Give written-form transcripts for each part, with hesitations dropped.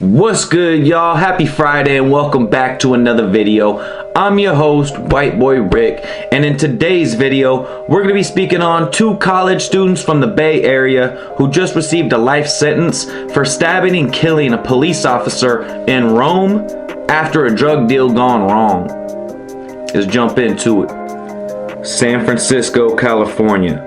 What's good, y'all? Happy Friday and welcome back to another video. I'm your host, White Boy Rick, and in today's video we're going to be speaking on two college students from the Bay Area who just received a life sentence for stabbing and killing a police officer in Rome after a drug deal gone wrong. Let's jump into it. San Francisco, California.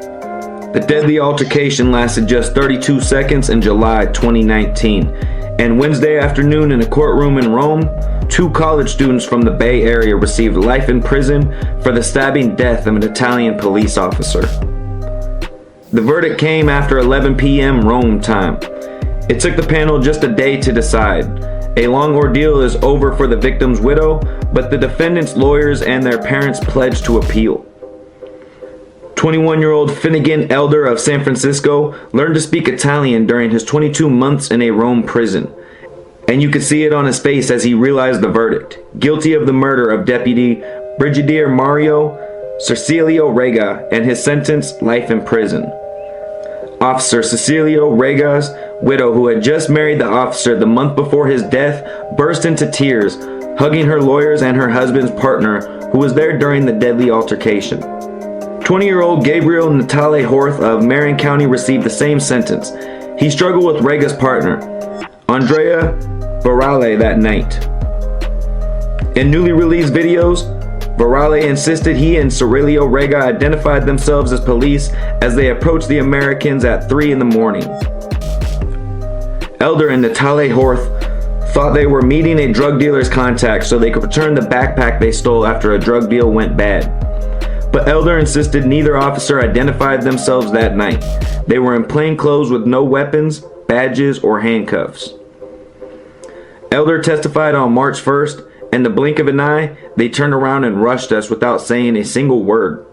The deadly altercation lasted just 32 seconds in July 2019. And Wednesday afternoon in a courtroom in Rome, two college students from the Bay Area received life in prison for the stabbing death of an Italian police officer. The verdict came after 11 p.m. Rome time. It took the panel just a day to decide. A long ordeal is over for the victim's widow, but the defendant's lawyers and their parents pledged to appeal. 21-year-old Finnegan Elder of San Francisco learned to speak Italian during his 22 months in a Rome prison. And you could see it on his face as he realized the verdict. Guilty of the murder of Deputy Brigadier Mario Cecilio Rega, and his sentence, life in prison. Officer Cecilio Rega's widow, who had just married the officer the month before his death, burst into tears, hugging her lawyers and her husband's partner, who was there during the deadly altercation. 20-year-old Gabriel Natale Horth of Marin County received the same sentence. He struggled with Rega's partner, Andrea Varale, that night. In newly released videos, Varale insisted he and Cecilio Rega identified themselves as police as they approached the Americans at 3 in the morning. Elder and Natale Horth thought they were meeting a drug dealer's contact so they could return the backpack they stole after a drug deal went bad. But Elder insisted neither officer identified themselves that night. They were in plain clothes with no weapons, badges, or handcuffs. Elder testified on March 1st, and in the blink of an eye, they turned around and rushed us without saying a single word.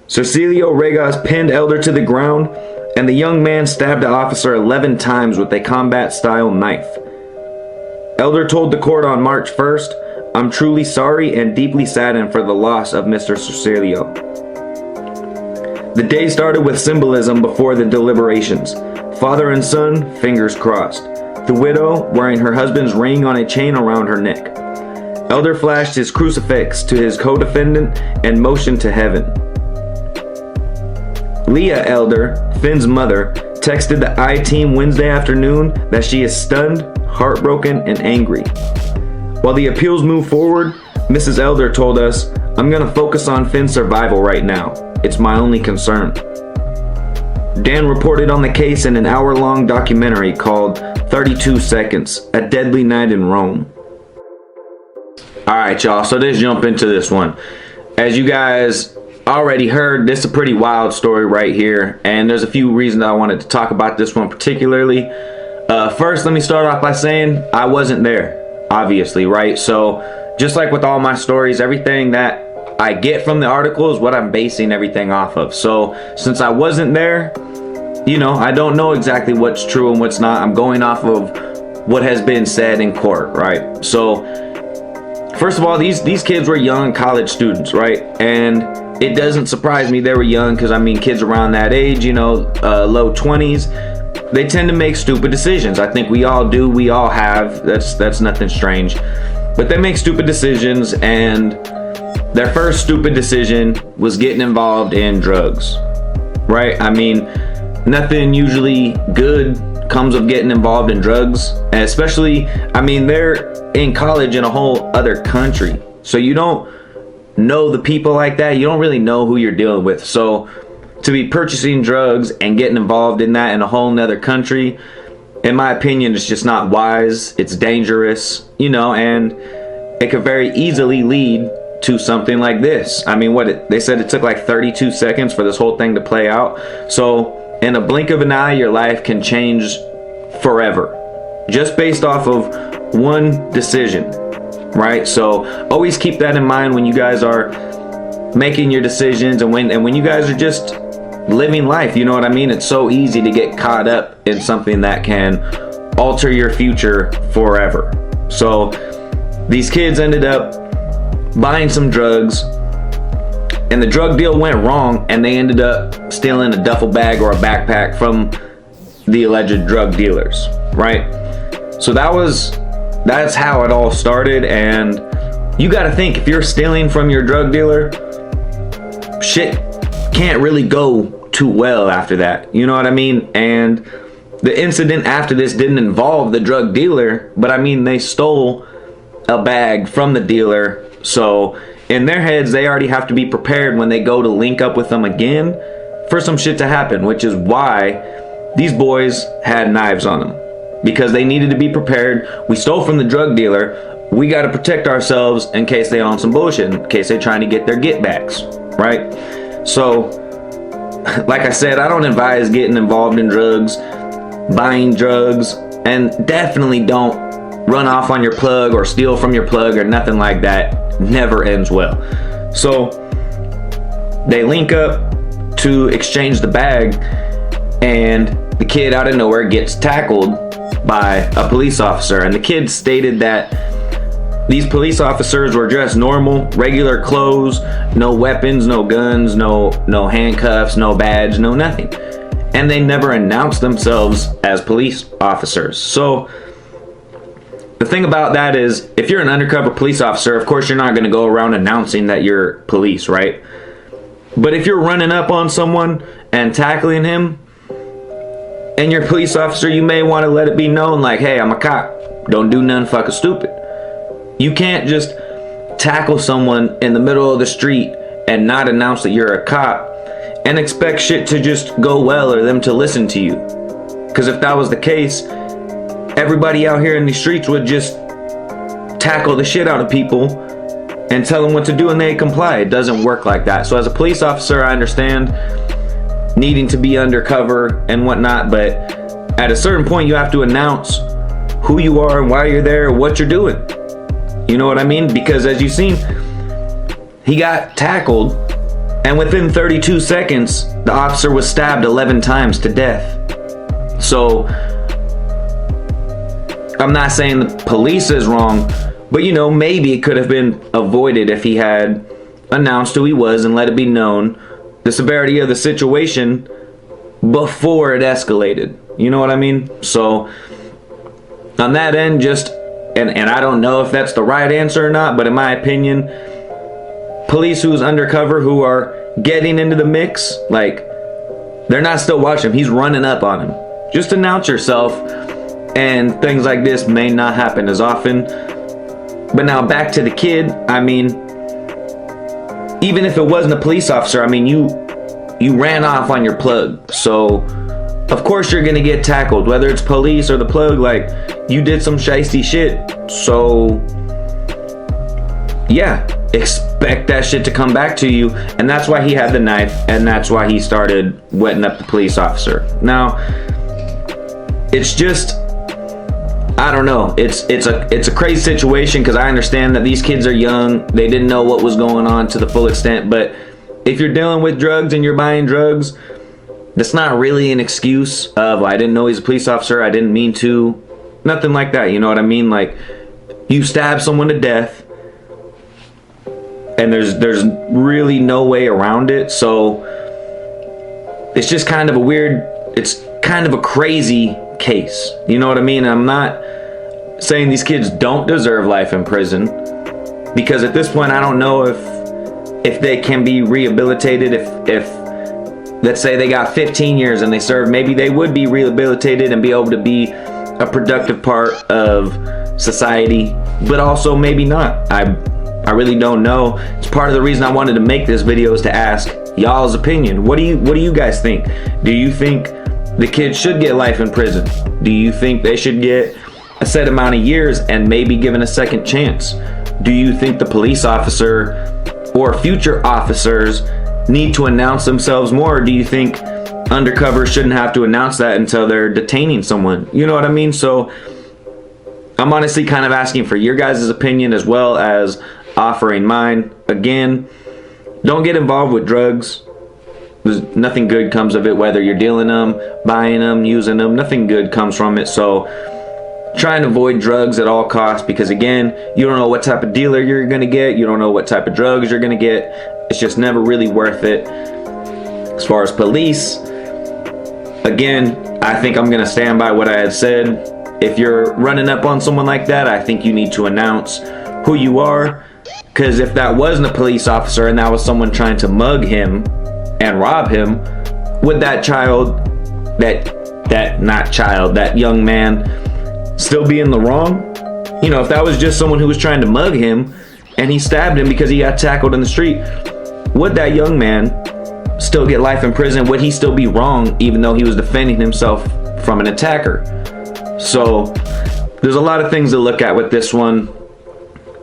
Cecilio Regas pinned Elder to the ground, and the young man stabbed the officer 11 times with a combat-style knife. Elder told the court on March 1st, "I'm truly sorry and deeply saddened for the loss of Mr. Cecilio." The day started with symbolism before the deliberations. Father and son, fingers crossed. The widow wearing her husband's ring on a chain around her neck. Elder flashed his crucifix to his co-defendant and motioned to heaven. Leah Elder, Finn's mother, texted the I-Team Wednesday afternoon that she is stunned, heartbroken, and angry. While the appeals move forward, Mrs. Elder told us, "I'm going to focus on Finn's survival right now. It's my only concern." Dan reported on the case in an hour-long documentary called 32 Seconds, A Deadly Night in Rome. Alright y'all, so let's jump into this one. As you guys already heard, this is a pretty wild story right here, and there's a few reasons I wanted to talk about this one particularly. First, let me start off by saying I wasn't there. Obviously, right? So just like with all my stories, everything that I get from the article is what I'm basing everything off of. So since I wasn't there, you know, I don't know exactly what's true and what's not. I'm going off of what has been said in court, right? So first of all, these kids were young college students, right? And it doesn't surprise me they were young, because I mean, kids around that age, you know, low 20s, they tend to make stupid decisions. I think we all do. We all have. That's nothing strange. But they make stupid decisions, and their first stupid decision was getting involved in drugs, right? I mean, nothing usually good comes of getting involved in drugs, and especially, I mean, they're in college in a whole other country, so you don't know the people like that. You don't really know who you're dealing with. So to be purchasing drugs and getting involved in that in a whole nother country, in my opinion, it's just not wise. It's dangerous, you know, and it could very easily lead to something like this. I mean, they said it took like 32 seconds for this whole thing to play out. So in a blink of an eye, your life can change forever, just based off of one decision, right? So always keep that in mind when you guys are making your decisions, and when you guys are just living life, you know what I mean? It's so easy to get caught up in something that can alter your future forever. So these kids ended up buying some drugs, and the drug deal went wrong, and they ended up stealing a duffel bag or a backpack from the alleged drug dealers, right? So that's how it all started. And you got to think, if you're stealing from your drug dealer, shit can't really go too well after that. You know what I mean? And the incident after this didn't involve the drug dealer, but I mean, they stole a bag from the dealer. So in their heads, they already have to be prepared when they go to link up with them again for some shit to happen, which is why these boys had knives on them, because they needed to be prepared. We stole from the drug dealer. We got to protect ourselves in case they on some bullshit, in case they're trying to get their get backs, right? So, like I said, I don't advise getting involved in drugs, buying drugs, and definitely don't run off on your plug or steal from your plug or nothing like that. Never ends well. So they link up to exchange the bag, and the kid out of nowhere gets tackled by a police officer. And the kid stated that these police officers were dressed normal, regular clothes, no weapons, no guns, no handcuffs, no badge, no nothing. And they never announced themselves as police officers. So the thing about that is, if you're an undercover police officer, of course you're not going to go around announcing that you're police, right? But if you're running up on someone and tackling him, and you're a police officer, you may want to let it be known, like, hey, I'm a cop. Don't do nothing fucking stupid. You can't just tackle someone in the middle of the street and not announce that you're a cop and expect shit to just go well or them to listen to you. Because if that was the case, everybody out here in the streets would just tackle the shit out of people and tell them what to do and they comply. It doesn't work like that. So as a police officer, I understand needing to be undercover and whatnot, but at a certain point you have to announce who you are and why you're there, what you're doing. You know what I mean? Because as you've seen, he got tackled, and within 32 seconds the officer was stabbed 11 times to death. So I'm not saying the police is wrong, but you know, maybe it could have been avoided if he had announced who he was and let it be known the severity of the situation before it escalated. You know what I mean? So on that end, just and I don't know if that's the right answer or not, but in my opinion, police who's undercover, who are getting into the mix, like, they're not still watching him. He's running up on him. Just announce yourself, and things like this may not happen as often. But now back to the kid. I mean, even if it wasn't a police officer, I mean, you ran off on your plug, so of course you're gonna get tackled, whether it's police or the plug. Like, you did some shiesty shit, so yeah, expect that shit to come back to you. And that's why he had the knife, and that's why he started wetting up the police officer. Now, it's just, I don't know, it's a crazy situation, because I understand that these kids are young, they didn't know what was going on to the full extent. But if you're dealing with drugs and you're buying drugs, that's not really an excuse of, I didn't know he's a police officer, I didn't mean to, nothing like that. You know what I mean? Like, you stab someone to death, and there's really no way around it. So it's just kind of a weird, it's kind of a crazy case. You know what I mean? I'm not saying these kids don't deserve life in prison, because at this point I don't know if they can be rehabilitated. If let's say they got 15 years and they served, maybe they would be rehabilitated and be able to be a productive part of society, but also maybe not. I really don't know. It's part of the reason I wanted to make this video, is to ask y'all's opinion. What do you guys think? Do you think the kids should get life in prison? Do you think they should get a set amount of years and maybe given a second chance? Do you think the police officer or future officers need to announce themselves more? Or do you think undercover shouldn't have to announce that until they're detaining someone? You know what I mean? So I'm honestly kind of asking for your guys' opinion as well as offering mine. Again, don't get involved with drugs. There's nothing good comes of it, whether you're dealing them, buying them, using them. Nothing good comes from it. So try and avoid drugs at all costs, because again, you don't know what type of dealer you're gonna get. You don't know what type of drugs you're gonna get. It's just never really worth it. As far as police, again, I think I'm gonna stand by what I had said. if you're running up on someone like that, I think you need to announce who you are, because if that wasn't a police officer and that was someone trying to mug him and rob him, would that that young man still be in the wrong? You know, if that was just someone who was trying to mug him and he stabbed him because he got tackled in the street, would that young man still get life in prison? Would he still be wrong even though he was defending himself from an attacker? So there's a lot of things to look at with this one,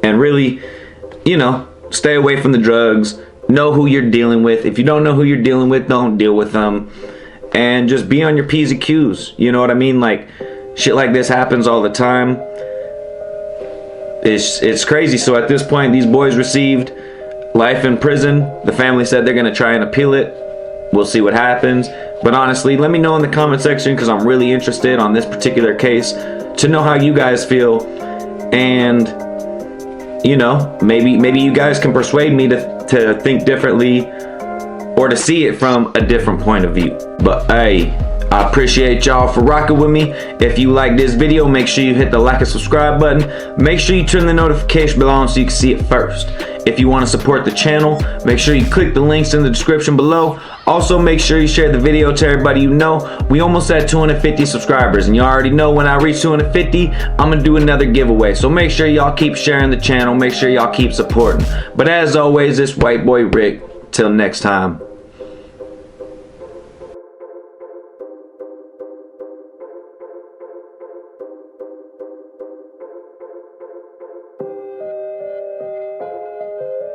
and really, you know, stay away from the drugs. Know who you're dealing with. If you don't know who you're dealing with, don't deal with them, and just be on your P's and Q's. You know what I mean? Like, shit like this happens all the time. It's crazy. So at this point, these boys received life in prison. The family said they're gonna try and appeal it. We'll see what happens. But honestly, let me know in the comment section, because I'm really interested on this particular case to know how you guys feel. And you know, maybe you guys can persuade me to think differently, or to see it from a different point of view. But hey, I appreciate y'all for rocking with me. If you like this video, make sure you hit the like and subscribe button. Make sure you turn the notification bell on so you can see it first. If you want to support the channel, make sure you click the links in the description below. Also, make sure you share the video to everybody you know. We almost at 250 subscribers, and you already know when I reach 250, I'm gonna do another giveaway. So make sure y'all keep sharing the channel. Make sure y'all keep supporting. But as always, it's White Boy Rick. Till next time.